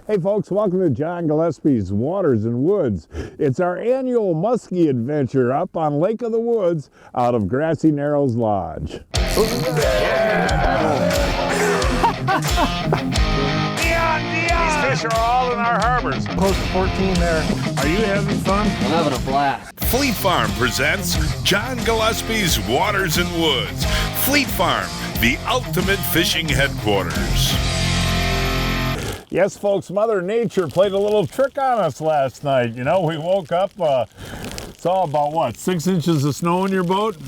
Hey folks, welcome to John Gillespie's Waters and Woods. It's our annual muskie adventure up on Lake of the Woods out of Grassy Narrows Lodge. These fish are all in our harbors. Close to 14 there. Are you having fun? I'm having a blast. Fleet Farm presents John Gillespie's Waters and Woods. Fleet Farm, the ultimate fishing headquarters. Yes, folks, Mother Nature played a little trick on us last night. You know, we woke up, saw about what, 6 inches of snow in your boat?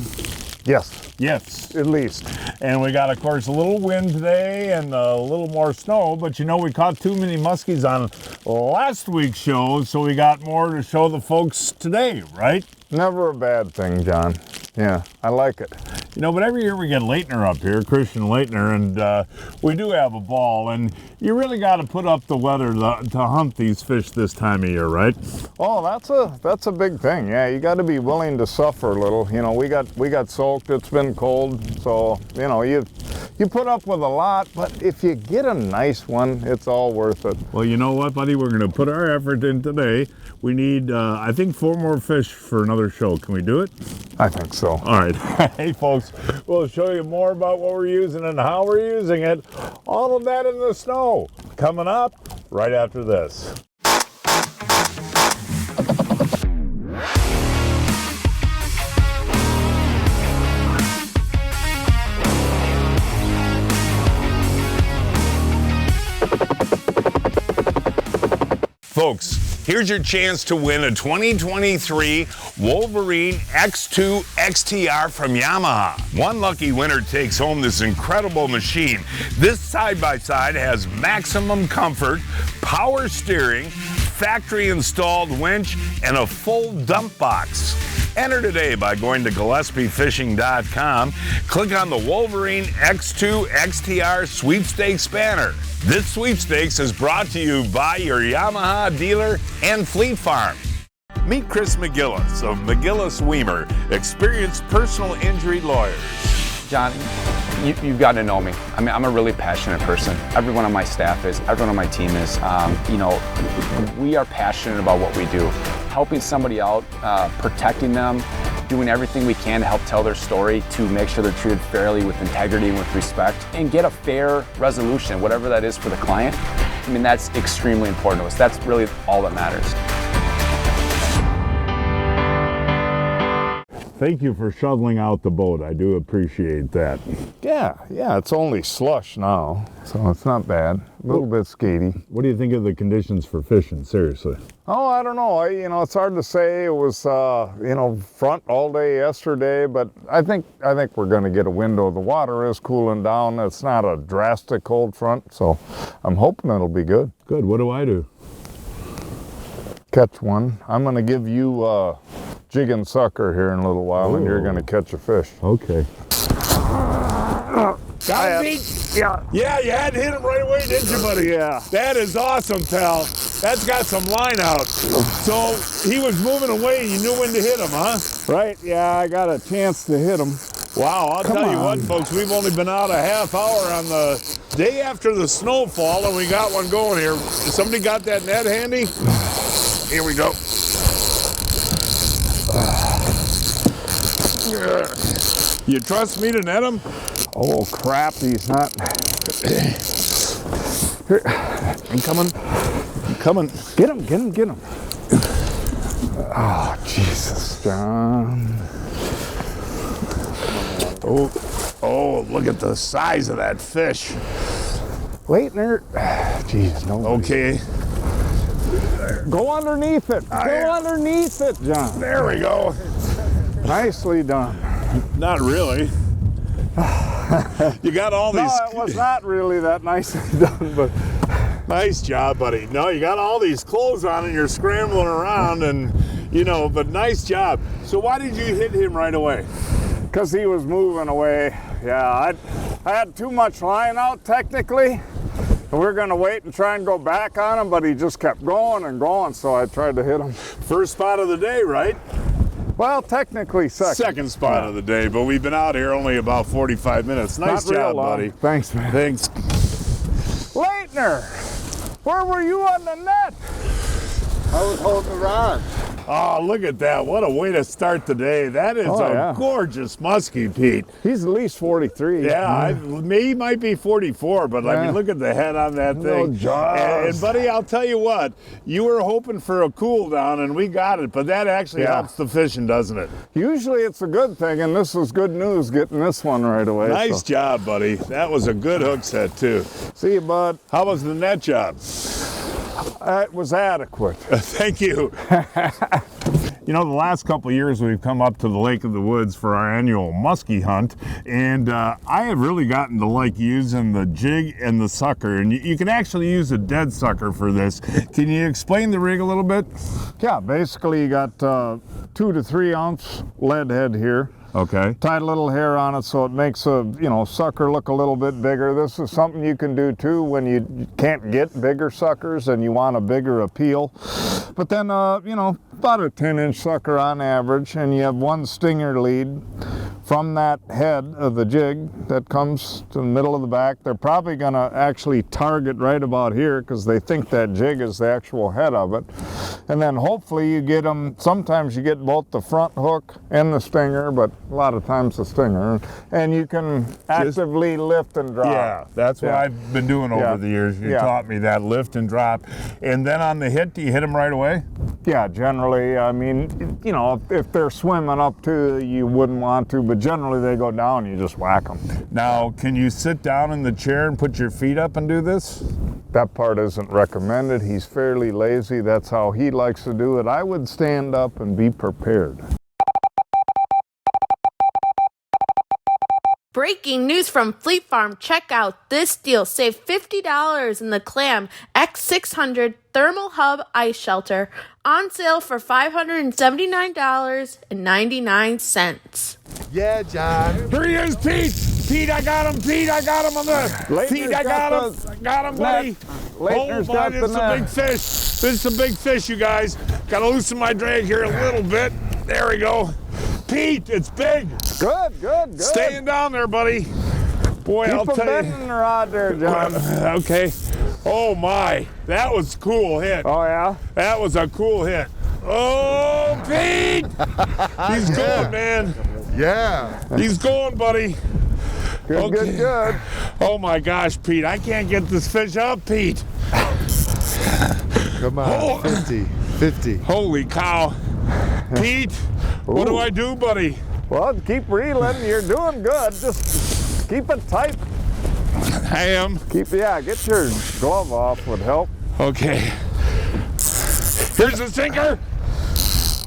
Yes, Yes. at least. And we got, of course, a little wind today and a little more snow, but you know, we caught too many muskies on last week's show, so we got more to show the folks today, right? Never a bad thing, John. Yeah, I like it. You know, but every year we get Leitner up here, Christian Leitner, and we do have a ball, and you really got to put up the weather to hunt these fish this time of year, right? Oh, that's a big thing. Yeah, you got to be willing to suffer a little. You know, we got soaked. It's been cold, so you know you put up with a lot. But if you get a nice one, it's all worth it. Well, you know what, buddy? We're going to put our effort in today. We need, I think, 4 more fish for another show. Can we do it? I think so. All right. Hey, folks, we'll show you more about what we're using and how we're using it. All of that in the snow. Coming up right after this. Folks, here's your chance to win a 2023 Wolverine X2 XTR from Yamaha. One lucky winner takes home this incredible machine. This side-by-side has maximum comfort, power steering, factory installed winch, and a full dump box. Enter today by going to GillespieFishing.com. Click on the Wolverine X2 XTR Sweepstakes banner. This sweepstakes is brought to you by your Yamaha dealer and Fleet Farm. Meet Chris McGillis of McGillis Weimer, experienced personal injury lawyers. John, you've gotten to know me. I mean, I'm a really passionate person. Everyone on my staff is, everyone on my team is. You know, we are passionate about what we do. Helping somebody out, protecting them, doing everything we can to help tell their story, to make sure they're treated fairly with integrity and with respect, and get a fair resolution, whatever that is for the client. I mean, that's extremely important to us. That's really all that matters. Thank you for shoveling out the boat. I do appreciate that. Yeah, it's only slush now, so it's not bad. A little bit skatey. What do you think of the conditions for fishing, seriously? Oh, I don't know. You know, it's hard to say. It was, you know, front all day yesterday, but I think we're going to get a window. The water is cooling down. It's not a drastic cold front, so I'm hoping it'll be good. Good. What do I do? Catch one. I'm going to give you jig and sucker here in a little while, and you're going to catch a fish. Okay. Got it. Yeah. Yeah, you had to hit him right away, didn't you, buddy? Yeah. That is awesome, pal. That's got some line out. So he was moving away and you knew when to hit him, huh? Right, yeah, I got a chance to hit him. Wow, I'll tell you what, folks, we've only been out a half hour on the day after the snowfall, and we got one going here. Somebody got that net handy? Here we go. You trust me to net him? Oh, crap, he's not. Here, I'm coming. Get him. Oh, Jesus, John. Oh, look at the size of that fish. Leitner. Jeez, no. Okay. Go underneath it. Go underneath it, John. There we go. Nicely done. Not really. You got all these. No, it was not really that nicely done, but. Nice job, buddy. No, you got all these clothes on and you're scrambling around and, you know, but nice job. So why did you hit him right away? Because he was moving away. Yeah, I had too much line out technically. And we were going to wait and try and go back on him, but he just kept going and going, so I tried to hit him. First spot of the day, right? Well, technically second. Second spot of the day, but we've been out here only about 45 minutes. Nice job, buddy. Thanks, man. Thanks. Leitner! where were you on the net? I was holding the rod. Oh, look at that. What a way to start the day. That is a gorgeous muskie, Pete. He's at least 43. Yeah, he might be 44, but I mean, look at the head on that thing. And buddy, I'll tell you what, you were hoping for a cool down, and we got it, but that actually helps the fishing, doesn't it? Usually it's a good thing, and this was good news getting this one right away. Nice job, buddy. That was a good hook set, too. See you, bud. How was the net job? It was adequate. Thank you. You know, the last couple of years we've come up to the Lake of the Woods for our annual muskie hunt, and I have really gotten to like using the jig and the sucker, and you can actually use a dead sucker for this. Can you explain the rig a little bit? Yeah, basically you got 2 to 3 ounce lead head here. Okay. Tied a little hair on it so it makes a, sucker look a little bit bigger. This is something you can do too when you can't get bigger suckers and you want a bigger appeal. But then, about a 10-inch sucker on average, and you have one stinger lead from that head of the jig that comes to the middle of the back. They're probably going to actually target right about here because they think that jig is the actual head of it. And then hopefully you get them, sometimes you get both the front hook and the stinger, but a lot of times the stinger. And you can actively lift and drop. Yeah, that's what I've been doing over the years. You taught me that, lift and drop. And then on the hit, do you hit them right away? Yeah, generally. I mean, if they're swimming up to, you wouldn't want to, but generally they go down, you just whack them. Now, can you sit down in the chair and put your feet up and do this? That part isn't recommended. He's fairly lazy. That's how he likes to do it. I would stand up and be prepared. Breaking news from Fleet Farm. Check out this deal. Save $50 in the Clam X600 Thermal Hub Ice Shelter. On sale for $579.99. Yeah, John. Here he is, Pete. Pete, I got him. Pete, I got him on the. Pete, I got him. Got him, buddy. Leitner's got the it's a big fish. This is a big fish, you guys. Got to loosen my drag here a little bit. There we go. Pete, it's big. Good. Staying down there, buddy. Boy, I'll tell you. Keep a bend in the rod there, John. Okay. Oh my, that was a cool hit. Oh yeah? That was a cool hit. Oh, Pete! He's going, man. Yeah. He's going, buddy. Good. Oh my gosh, Pete, I can't get this fish up, Pete. Come on, 50. Holy cow. Pete, what do I do, buddy? Well, keep reeling. You're doing good. Just keep it tight. I am. Get your glove off would help. Okay. Here's the sinker.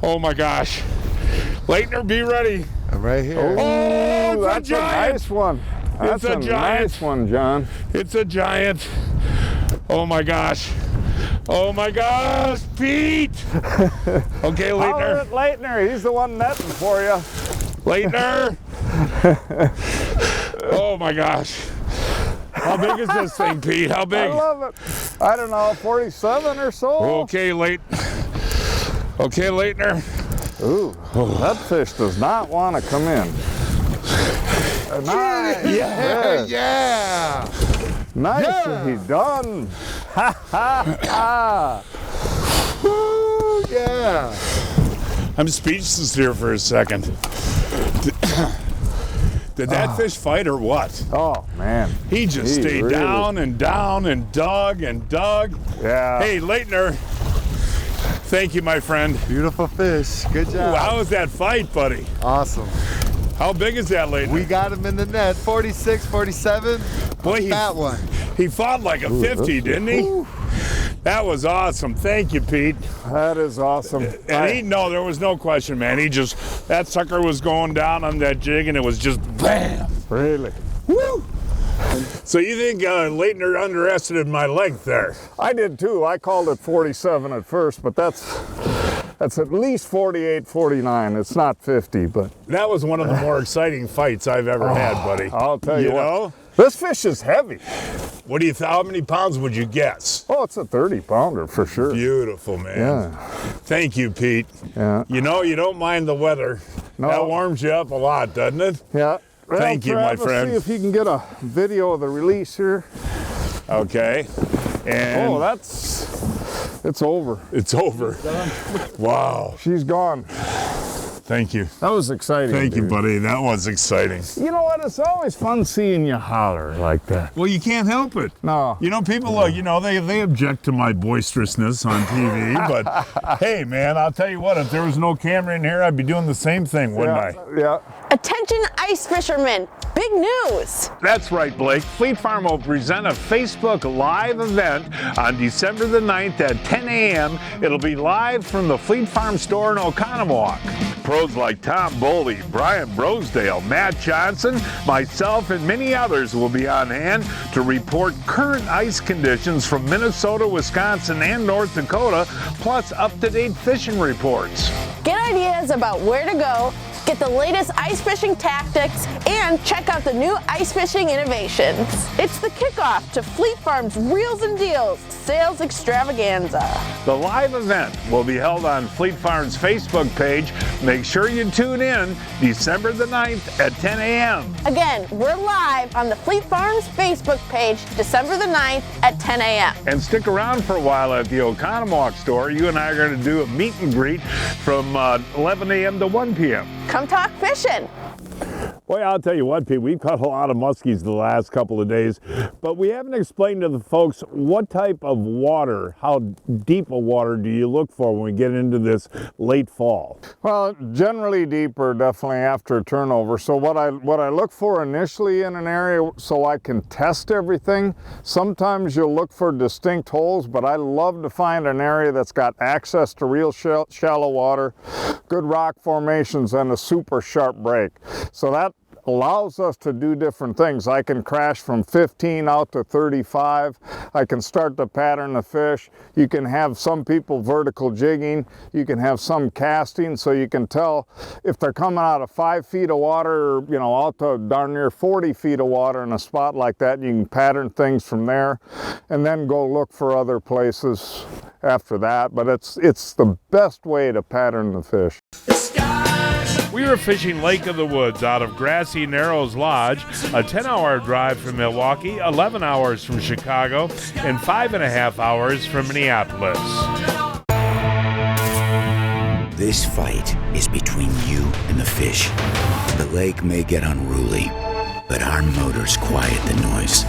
Oh my gosh. Leitner, be ready. I'm right here. Oh, it's that's a giant. Nice one. That's It's a giant. Nice one, John. It's a giant. Oh my gosh. Oh my gosh, Pete. Okay, Holler Leitner. at Leitner. He's the one netting for you. Leitner. Oh my gosh. How big is this thing, Pete? How I big? love it. I don't know, 47 or so. Okay, Leitner. Ooh, that fish does not want to come in. Nice. Yeah. Nicely done. Ha ha. Woo, yeah. I'm speechless here for a second. Did that fish fight or what? Oh man. He just stayed really down and down and dug and dug. Yeah. Hey, Leitner. Thank you, my friend. Beautiful fish. Good job. Ooh, how was that fight, buddy? Awesome. How big is that, Leitner? We got him in the net. 46, 47. Boy, That one. He fought like a 50, didn't he? That was awesome. Thank you, Pete. That is awesome. And there was no question, man. That sucker was going down on that jig, and it was just bam. Really? Woo! So you think Leitner underestimated my length there? I did too. I called it 47 at first, but that's at least 48, 49. It's not 50, but That was one of the more exciting fights I've ever had, buddy. I'll tell you what. know? This fish is heavy. What do you how many pounds would you guess? Oh, it's a 30-pounder for sure. Beautiful, man. Yeah. Thank you, Pete. Yeah. You don't mind the weather. No. That warms you up a lot, doesn't it? Yeah. Well, Thank you, my Travis, friend. See if you can get a video of the release here. Okay. And Oh, it's over. it's over. Wow. She's gone. Thank you. That was exciting. Thank you, dude. buddy. That was exciting. You know what? It's always fun seeing you holler like that. Well, you can't help it. No. You know, people, they object to my boisterousness on TV, but hey, man, I'll tell you what, if there was no camera in here, I'd be doing the same thing, wouldn't I? Yeah. Attention ice fishermen, big news! That's right, Blake. Fleet Farm will present a Facebook Live event on December the 9th at 10 a.m. It'll be live from the Fleet Farm store in Oconomowoc. Pros like Tom Boley, Brian Rosedale, Matt Johnson, myself, and many others will be on hand to report current ice conditions from Minnesota, Wisconsin, and North Dakota, plus up-to-date fishing reports. Get ideas about where to go, get the latest ice fishing tactics, and check out the new ice fishing innovations. It's the kickoff to Fleet Farm's Reels and Deals Sales Extravaganza. The live event will be held on Fleet Farm's Facebook page. Make sure you tune in December the 9th at 10 a.m. Again, we're live on the Fleet Farm's Facebook page December the 9th at 10 a.m. And stick around for a while at the Oconomowoc store. You and I are going to do a meet and greet from 11 a.m. to 1 p.m. Come talk fishing. Boy, I'll tell you what, Pete, we've caught a lot of muskies the last couple of days, but we haven't explained to the folks what type of water, how deep a water do you look for when we get into this late fall? Well, generally deeper, definitely after turnover. So what I look for initially in an area so I can test everything, sometimes you'll look for distinct holes, but I love to find an area that's got access to real shallow water, good rock formations, and a super sharp break. So that allows us to do different things. I can crash from 15 out to 35. I can start to pattern the fish. You can have some people vertical jigging. You can have some casting, so you can tell if they're coming out of 5 feet of water, or, out to darn near 40 feet of water in a spot like that. You can pattern things from there and then go look for other places after that. But it's the best way to pattern the fish. We were fishing Lake of the Woods out of Grassy Narrows Lodge, a 10-hour drive from Milwaukee, 11 hours from Chicago, and 5.5 hours from Minneapolis. This fight is between you and the fish. The lake may get unruly, but our motors quiet the noise.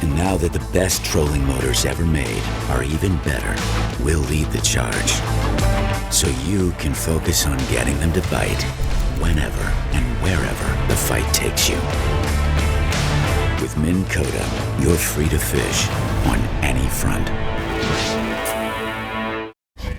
And now that the best trolling motors ever made are even better, we'll lead the charge. So you can focus on getting them to bite whenever and wherever the fight takes you. With Minn Kota, you're free to fish on any front.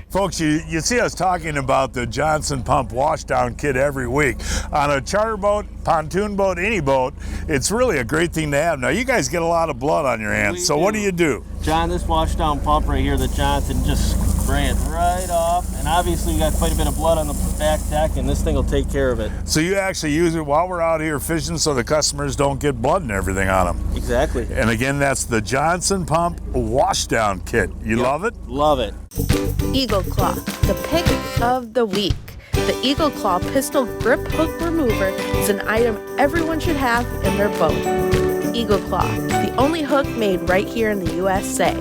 Folks, you see us talking about the Johnson Pump washdown kit every week. On a charter boat, pontoon boat, any boat, it's really a great thing to have. Now, you guys get a lot of blood on your hands, so what do you do? John, this washdown pump right here, the Johnson, just spray it right off. And obviously, we got quite a bit of blood on the back deck, and this thing will take care of it. So you actually use it while we're out here fishing so the customers don't get blood and everything on them. Exactly. And again, that's the Johnson Pump washdown kit. You love it? Love it. Eagle Claw, the pick of the week. The Eagle Claw pistol grip hook remover is an item everyone should have in their boat. Eagle Claw, the only hook made right here in the USA.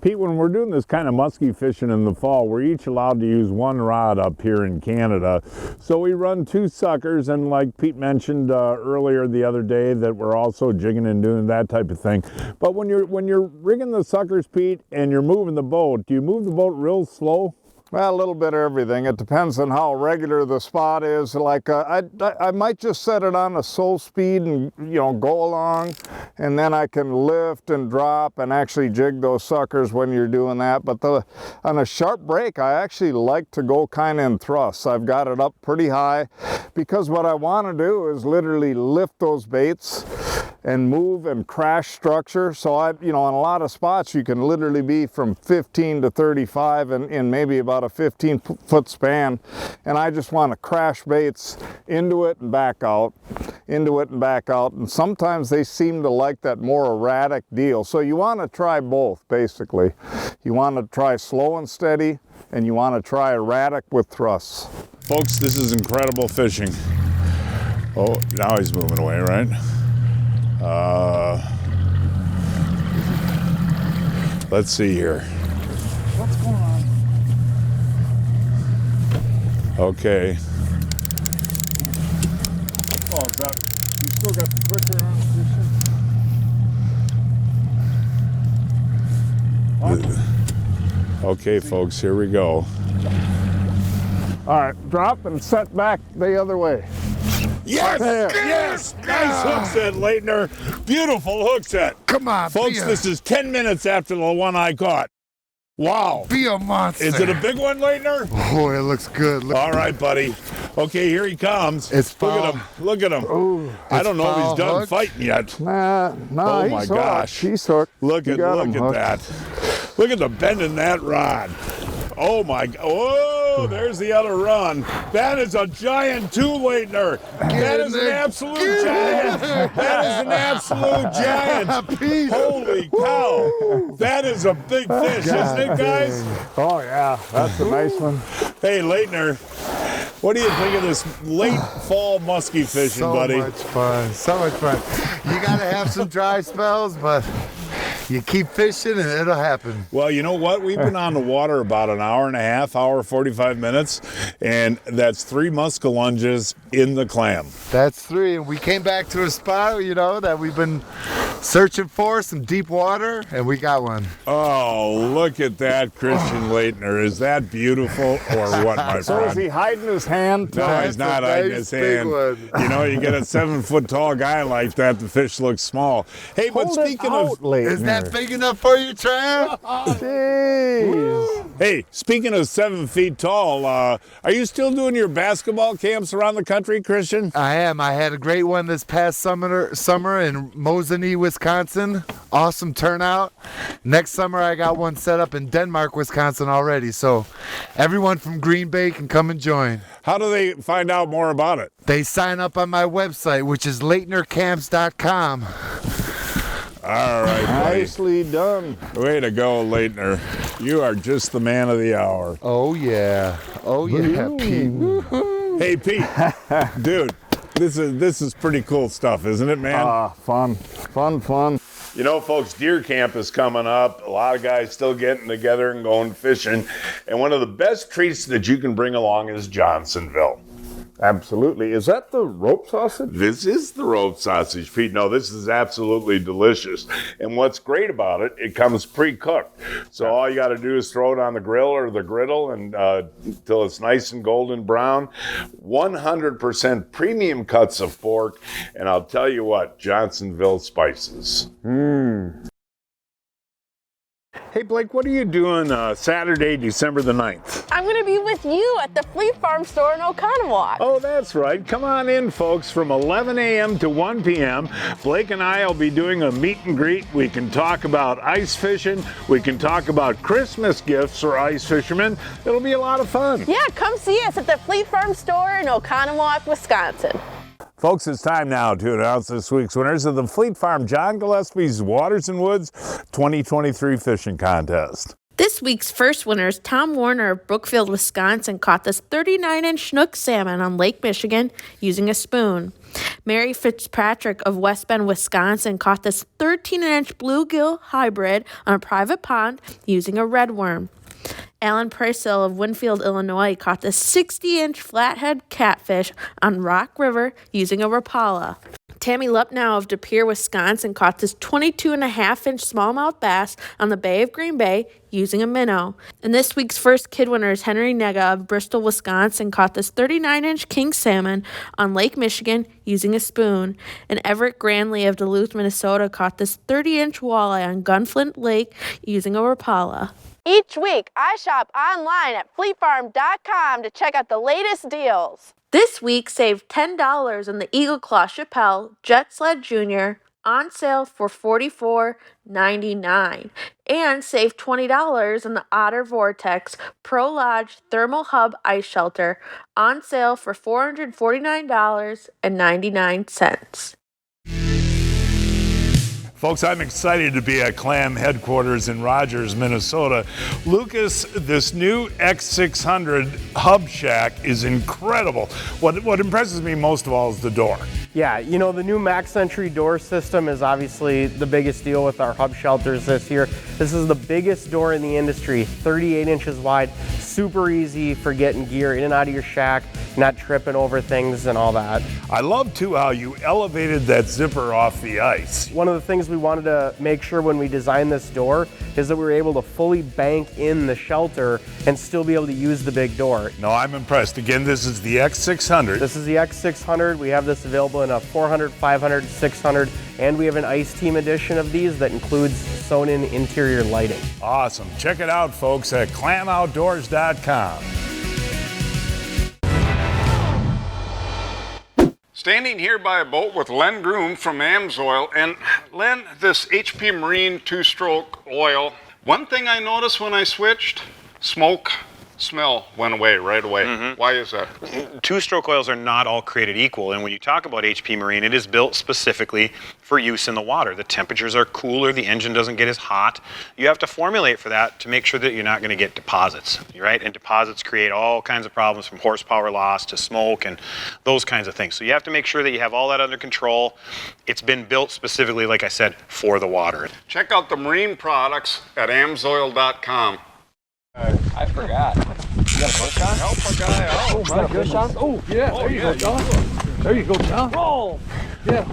Pete, when we're doing this kind of muskie fishing in the fall, we're each allowed to use one rod up here in Canada. So we run 2 suckers, and like Pete mentioned earlier the other day, that we're also jigging and doing that type of thing. But when you're rigging the suckers, Pete, and you're moving the boat, do you move the boat real slow? Well, a little bit of everything. It depends on how regular the spot is. Like I might just set it on a slow speed and go along, and then I can lift and drop and actually jig those suckers when you're doing that. But on a sharp break, I actually like to go kind of in thrusts. I've got it up pretty high because what I want to do is literally lift those baits and move and crash structure. So on a lot of spots you can literally be from 15 to 35 in maybe about a 15-foot span, and I just want to crash baits into it and back out, into it and back out, and sometimes they seem to like that more erratic deal. So you want to try both, basically. You want to try slow and steady, and you want to try erratic with thrusts. Folks, this is incredible fishing. Oh, now he's moving away, right? Let's see here. What's going on? Okay. Oh, is that, you still got the clicker on fishing? Okay, folks, here we go. All right, drop and set back the other way. Yes! There. Yes! Nice hook set, Leitner. Beautiful hook set. Come on, Folks, this is 10 minutes after the one I caught. Wow. be a monster. Is it a big one, Leitner? Oh, it looks good. Look. All right, buddy. Okay, here he comes. It's Look foul. at him. Look at him. Ooh. I don't know if he's foul done hook. fighting yet. Nah, Oh, he's my hooked. gosh. He's hooked. Look You at got him hooked. that. Look at the bend in that rod. Oh my! Oh, there's the other run. That is a giant too, Leitner. That is an absolute giant. That is an absolute giant. Holy cow! That is a big fish, isn't it, guys? Oh yeah, that's a nice one. Hey, Leitner, what do you think of this late fall muskie fishing, So buddy? much fun. So much fun. You gotta have some dry spells, but you keep fishing and it'll happen. Well, you know what? We've been on the water about an hour and a half, hour 45 minutes, and that's 3 muskellunges in the clam. That's 3. And we came back to a spot, you know, that we've been searching for, some deep water, and we got one. Oh, look at that, Christian Leitner. Is that beautiful or what, my So is friend? he hiding his hand? No, That's he's not a hiding nice his big hand. one. You know, you get a 7-foot tall guy like that, the fish looks small. Hey, but Hold speaking it out, of Leitner. Is that big enough for you, Trav? Jeez. Hey, speaking of 7 feet tall, are you still doing your basketball camps around the country, Christian? I am. I had a great one this past summer in Morson, Wisconsin. Awesome turnout. Next summer, I got one set up in Denmark, Wisconsin already. So everyone from Green Bay can come and join. How do they find out more about it? They sign up on my website, which is leitnercamps.com. All right, buddy. Nicely done. Way to go, Leitner. You are just the man of the hour. Oh, yeah. Oh, yeah, Pete. Hey, Pete, dude, this is pretty cool stuff, isn't it, man? Fun. You know, folks, deer camp is coming up. A lot of guys still getting together and going fishing. And one of the best treats that you can bring along is Johnsonville. Absolutely. Is that the rope sausage? This is the rope sausage, Pete. No, this is absolutely delicious. And what's great about it, it comes pre-cooked. So all you got to do is throw it on the grill or the griddle and till it's nice and golden brown. 100% premium cuts of pork. And I'll tell you what, Johnsonville spices. Hey, Blake, what are you doing Saturday, December the 9th? I'm going to be with you at the Fleet Farm store in Oconomowoc. Oh, that's right. Come on in, folks, from 11 a.m. to 1 p.m. Blake and I will be doing a meet and greet. We can talk about ice fishing. We can talk about Christmas gifts for ice fishermen. It'll be a lot of fun. Yeah, come see us at the Fleet Farm store in Oconomowoc, Wisconsin. Folks, it's time now to announce this week's winners of the Fleet Farm John Gillespie's Waters and Woods 2023 Fishing Contest. This week's first winners, Tom Warner of Brookfield, Wisconsin, caught this 39-inch Chinook salmon on Lake Michigan using a spoon. Mary Fitzpatrick of West Bend, Wisconsin, caught this 13-inch bluegill hybrid on a private pond using a red worm. Alan Preisel of Winfield, Illinois, caught this 60-inch flathead catfish on Rock River using a Rapala. Tammy Lupnow of De Pere, Wisconsin, caught this 22.5-inch smallmouth bass on the Bay of Green Bay using a minnow. And this week's first kid winners, Henry Nega of Bristol, Wisconsin, caught this 39-inch king salmon on Lake Michigan using a spoon. And Everett Granley of Duluth, Minnesota, caught this 30-inch walleye on Gunflint Lake using a Rapala. Each week, I shop online at fleetfarm.com to check out the latest deals. This week, save $10 on the Eagle Claw Chappelle Jet Sled Jr. on sale for $44.99. And save $20 on the Otter Vortex Pro Lodge Thermal Hub Ice Shelter on sale for $449.99. Folks, I'm excited to be at Clam headquarters in Rogers, Minnesota. Lucas, this new X600 hub shack is incredible. What impresses me most of all is the door. Yeah, you know, the new Max Entry door system is obviously the biggest deal with our hub shelters this year. This is the biggest door in the industry, 38 inches wide, super easy for getting gear in and out of your shack, not tripping over things and all that. I love too how you elevated that zipper off the ice. One of the things we wanted to make sure when we designed this door is that we were able to fully bank in the shelter and still be able to use the big door. No, I'm impressed. Again, this is the X600. This is the X600. We have this available in a 400, 500, 600, and we have an Ice Team edition of these that includes sewn-in interior lighting. Awesome. Check it out, folks, at clamoutdoors.com. Standing here by a boat with Len Groom from Amsoil, and Len, this HP Marine two-stroke oil, one thing I noticed when I switched, smoke, smell went away right away. Why is that? Two-stroke oils are not all created equal, and when you talk about HP Marine, it is built specifically for use in the water. The temperatures are cooler, the engine doesn't get as hot. You have to formulate for that to make sure that you're not going to get deposits, right? And deposits create all kinds of problems, from horsepower loss to smoke and those kinds of things. So you have to make sure that you have all that under control. It's been built specifically, like I said, for the water. Check out the marine products at amsoil.com. I forgot. You got a push on? Help a guy out. Oh, my goodness. Oh, yeah, there you go, John. There you go, John. Roll. Yeah.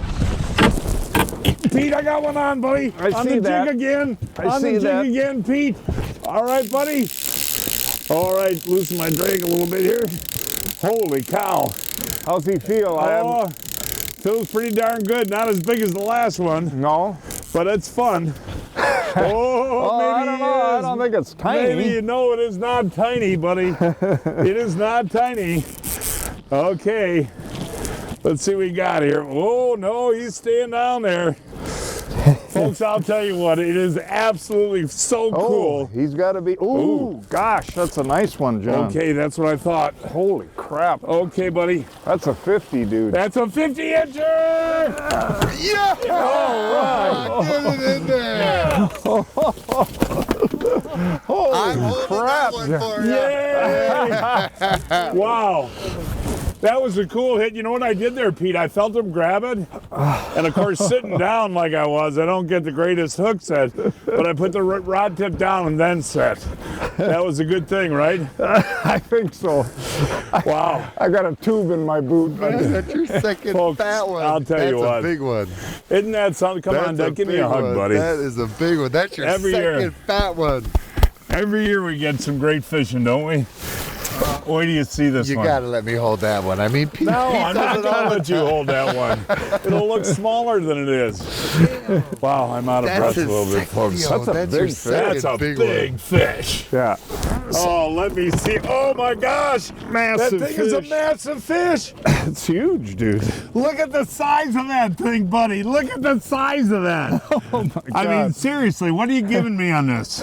Pete, I got one on, buddy. I see that. Jig again. I see that. Jig again, Pete. All right, buddy. All right, loosen my drag a little bit here. Holy cow. How's he feel? Feels pretty darn good. Not as big as the last one. No. But it's fun. Maybe I don't know. I don't think it's tiny. Maybe you know it is not tiny, buddy. It is not tiny. Okay. Let's see what we got here. Oh, no, he's staying down there. Folks, I'll tell you what, it is absolutely so cool. He's got to be. Ooh, gosh, that's a nice one, John. Okay, that's what I thought. Holy crap. Okay, buddy. That's a 50, dude. That's a 50-incher! Yeah! All right. Get it in there! Holy I'm holding crap. that one for you. Yay! Wow. That was a cool hit. You know what I did there, Pete? I felt him grab it. And of course, sitting down like I was, I don't get the greatest hook set, but I put the rod tip down and then set. That was a good thing, right? I think so. Wow. I got a tube in my boot. That's your second Folks, fat one. I'll tell you what. That's a big one. Isn't that something? Come on, Doug, give me a hug, one. buddy. That is a big one. That's your Every second year. fat one. Every year we get some great fishing, don't we? Wait till you see this You one. gotta let me hold that one. I mean, Pete, No, Pete I'm does not it all gonna the let you time. hold that one. It'll look smaller than it is. Wow, I'm out of breath a little bit, folks. That's a big your fish. That's a big big one. fish. Yeah. Oh, let me see. Oh my gosh. Massive That thing is a fish. massive fish. It's huge, dude. Look at the size of that thing, buddy. Look at the size of that. Oh my God. I mean, seriously, what are you giving me on this?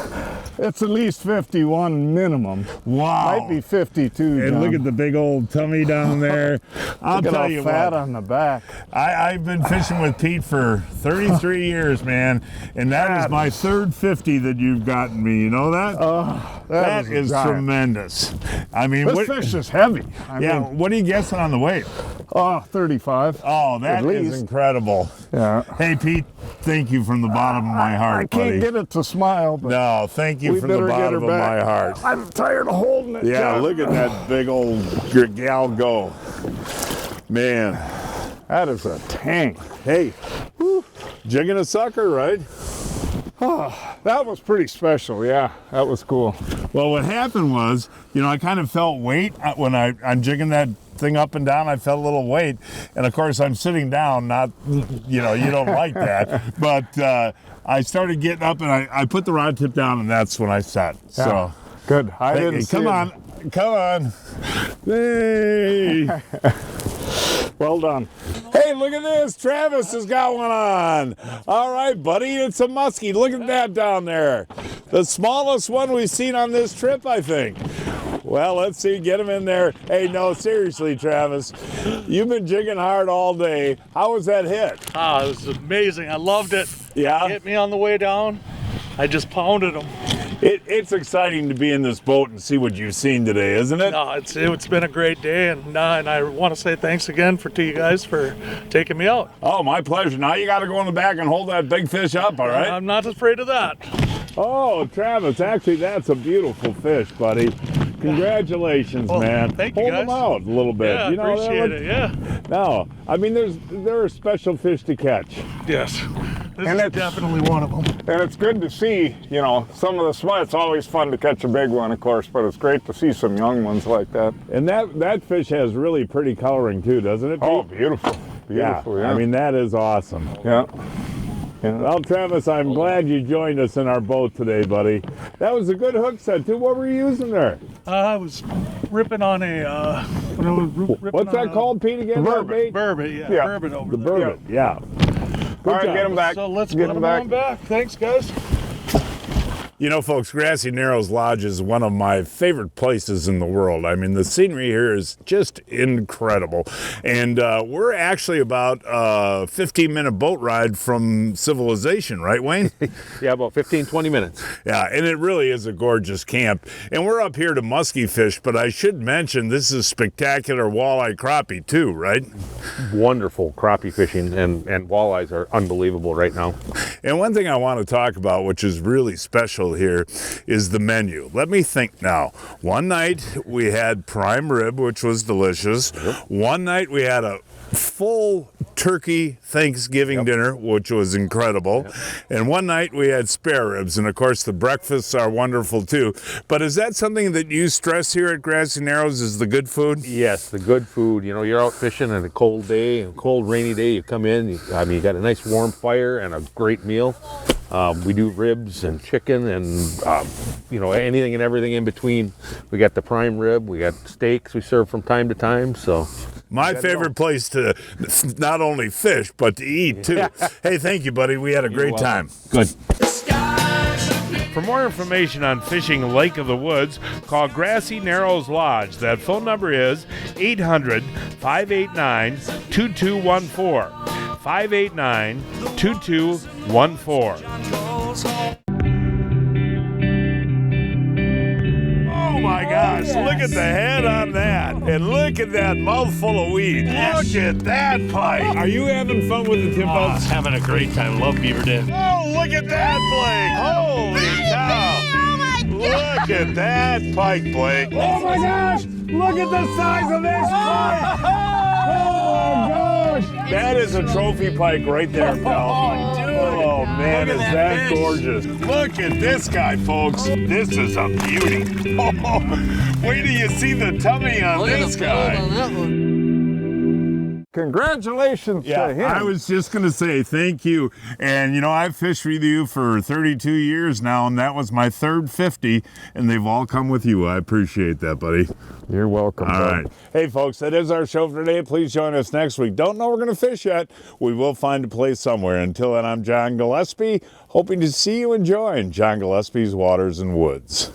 It's at least 51 minimum. Wow. Might be 52, And John. look at the big old tummy down there. I'll Look at tell how you fat what. on the back. I've been fishing with Pete for 33 years, man, and that is my third 50 that you've gotten me. You know that? That is a is giant. tremendous. I mean, This fish is heavy. I yeah. mean, What are you guessing on the weight? 35. Oh, that At is least. incredible. Yeah. Hey, Pete, thank you from the bottom of my heart, I can't buddy. get it to smile, but No, thank you we from the better get bottom her of back. my heart. I'm tired of holding it. Yeah, John. look at that big old gal go. Man, That is a tank. hey, jigging a sucker, right? That was pretty special. Yeah, that was cool. Well, what happened was, you know, I kind of felt weight when I'm jigging that thing up and down. I felt a little weight, and of course I'm sitting down. Not, you know, you don't like that, but I started getting up and I put the rod tip down, and that's when I sat. Yeah. So Good. I hey, didn't see come it. on, come on, hey. Well done. Hey, look at this. Travis has got one on. All right, buddy. It's a muskie. Look at that down there. The smallest one we've seen on this trip, I think. Well, let's see. Get him in there. Hey, no, seriously, Travis. You've been jigging hard all day. How was that hit? Oh, it was amazing. I loved it. Yeah? Hit me on the way down. I just pounded them. It's exciting to be in this boat and see what you've seen today, isn't it? No, it's been a great day, and I want to say thanks again to you guys for taking me out. Oh, my pleasure. Now you got to go in the back and hold that big fish up, all right? I'm not afraid of that. Oh, Travis, actually, that's a beautiful fish, buddy. Congratulations, man. Thank you, Hold guys. them out a little bit. Yeah, you know, appreciate it, yeah. No, I mean, there are special fish to catch. Yes, this And is it's- definitely one of them. And it's good to see, you know, some of the small. It's always fun to catch a big one, of course, but it's great to see some young ones like that. And that fish has really pretty coloring too, doesn't it, Pete? Oh, beautiful. Beautiful, yeah. I mean, that is awesome. Yeah. Well, Travis, I'm glad you joined us in our boat today, buddy. That was a good hook set, too. What were you using there? I was ripping on a. What's that called, Pete, again? Burbot. Burbot, yeah. Yeah. Burbot over The there. burbot, yeah. All right, job. get them back. So let's get get them them back. on back. Thanks, guys. You know, folks, Grassy Narrows Lodge is one of my favorite places in the world. I mean, the scenery here is just incredible. And we're actually about a 15-minute boat ride from civilization, right, Wayne? Yeah, about 15, 20 minutes. Yeah, and it really is a gorgeous camp. And we're up here to muskie fish, but I should mention this is spectacular walleye crappie too, right? Wonderful crappie fishing, and walleyes are unbelievable right now. And one thing I want to talk about, which is really special here, is the menu. Let me think now. One night we had prime rib, which was delicious. One night we had a full turkey Thanksgiving dinner, which was incredible. And one night we had spare ribs, and of course the breakfasts are wonderful too. But is that something that you stress here at Grassy Narrows, is the good food? Yes, the good food. You know, you're out fishing on a cold day, a cold rainy day, you come in, you got a nice warm fire and a great meal. We do ribs and chicken and, anything and everything in between. We got the prime rib, we got steaks we serve from time to time, so. My favorite place to not only fish, but to eat too. Hey, thank you, buddy. We had a great time. Good. For more information on fishing Lake of the Woods, call Grassy Narrows Lodge. That phone number is 800-589-2214. 589-2214. Oh my gosh, look at the head on that. And look at that mouthful of weed. Look at that pike. Are you having fun with the tip ups? Having a great time. Love Beaver Dam. Oh, look at that, Blake. Holy cow. Look at that pike, Blake. Oh my gosh! Look at the size of this pike! Oh gosh! That is a trophy pike right there, pal. Oh, dude. Oh, man, is that fish. gorgeous. Look at this guy, folks. This is a beauty. Oh, wait till you see the tummy on this guy. Congratulations to him. I was just going to say thank you. And, you know, I've fished with you for 32 years now, and that was my third 50, and they've all come with you. I appreciate that, buddy. You're welcome. All bud. right. Hey, folks, that is our show for today. Please join us next week. Don't know we're going to fish yet. We will find a place somewhere. Until then, I'm John Gillespie, hoping to see you enjoying John Gillespie's Waters and Woods.